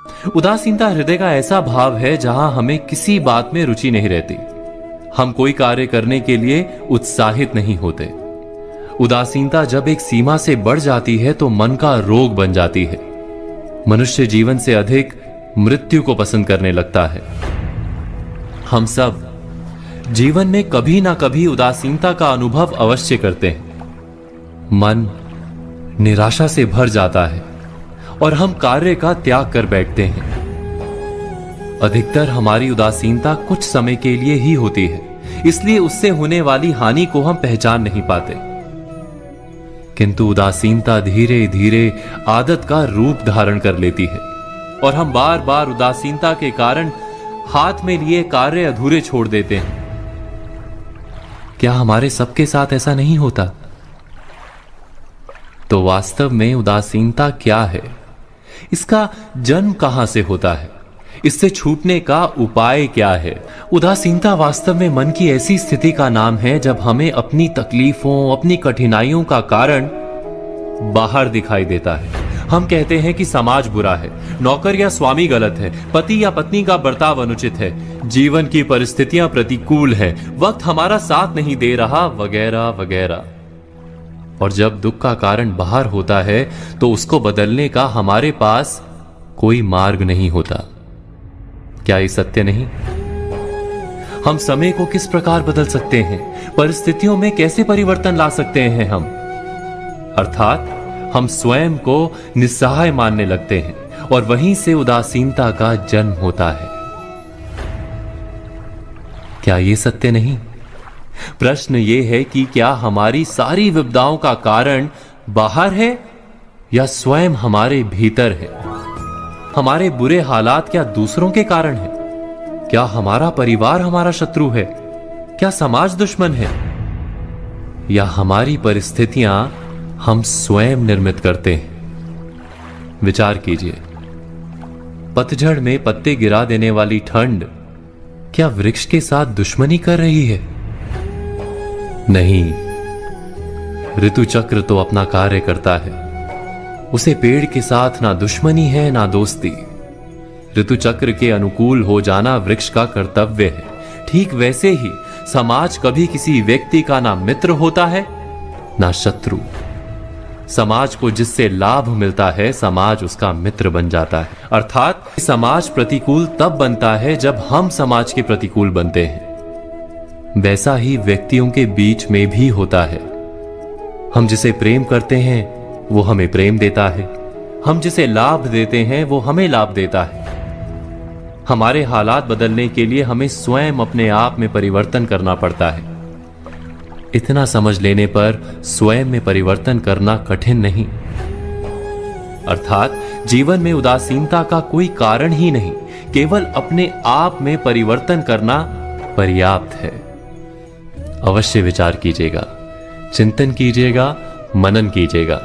उदासीनता हृदय का ऐसा भाव है जहां हमें किसी बात में रुचि नहीं रहती। हम कोई कार्य करने के लिए उत्साहित नहीं होते। उदासीनता जब एक सीमा से बढ़ जाती है तो मन का रोग बन जाती है। मनुष्य जीवन से अधिक मृत्यु को पसंद करने लगता है। हम सब जीवन में कभी ना कभी उदासीनता का अनुभव अवश्य करते हैं। मन निराशा से भर जाता है और हम कार्य का त्याग कर बैठते हैं। अधिकतर हमारी उदासीनता कुछ समय के लिए ही होती है, इसलिए उससे होने वाली हानि को हम पहचान नहीं पाते। किंतु उदासीनता धीरे धीरे आदत का रूप धारण कर लेती है और हम बार बार उदासीनता के कारण हाथ में लिए कार्य अधूरे छोड़ देते हैं। क्या हमारे सबके साथ ऐसा नहीं होता? तो वास्तव में उदासीनता क्या है? इसका जन्म कहां से होता है? इससे छूटने का उपाय क्या है? उदासीनता वास्तव में मन की ऐसी स्थिति का नाम है जब हमें अपनी तकलीफों, अपनी कठिनाइयों का कारण बाहर दिखाई देता है। हम कहते हैं कि समाज बुरा है, नौकर या स्वामी गलत है, पति या पत्नी का बर्ताव अनुचित है, जीवन की परिस्थितियां प्रतिकूल है, वक्त हमारा साथ नहीं दे रहा, वगैरह वगैरह। और जब दुख का कारण बाहर होता है तो उसको बदलने का हमारे पास कोई मार्ग नहीं होता। क्या ये सत्य नहीं? हम समय को किस प्रकार बदल सकते हैं? परिस्थितियों में कैसे परिवर्तन ला सकते हैं हम? अर्थात हम स्वयं को निस्सहाय मानने लगते हैं और वहीं से उदासीनता का जन्म होता है। क्या ये सत्य नहीं? प्रश्न ये है कि क्या हमारी सारी विपदाओं का कारण बाहर है या स्वयं हमारे भीतर है? हमारे बुरे हालात क्या दूसरों के कारण है? क्या हमारा परिवार हमारा शत्रु है? क्या समाज दुश्मन है? या हमारी परिस्थितियां हम स्वयं निर्मित करते हैं? विचार कीजिए। पतझड़ में पत्ते गिरा देने वाली ठंड क्या वृक्ष के साथ दुश्मनी कर रही है? नहीं, ऋतु चक्र तो अपना कार्य करता है। उसे पेड़ के साथ ना दुश्मनी है ना दोस्ती। ऋतु चक्र के अनुकूल हो जाना वृक्ष का कर्तव्य है। ठीक वैसे ही समाज कभी किसी व्यक्ति का ना मित्र होता है ना शत्रु। समाज को जिससे लाभ मिलता है, समाज उसका मित्र बन जाता है। अर्थात समाज प्रतिकूल तब बनता है जब हम समाज के प्रतिकूल बनते हैं। वैसा ही व्यक्तियों के बीच में भी होता है। हम जिसे प्रेम करते हैं वो हमें प्रेम देता है, हम जिसे लाभ देते हैं वो हमें लाभ देता है। हमारे हालात बदलने के लिए हमें स्वयं अपने आप में परिवर्तन करना पड़ता है। इतना समझ लेने पर स्वयं में परिवर्तन करना कठिन नहीं। अर्थात जीवन में उदासीनता का कोई कारण ही नहीं, केवल अपने आप में परिवर्तन करना पर्याप्त है। अवश्य विचार कीजिएगा, चिंतन कीजिएगा, मनन कीजिएगा।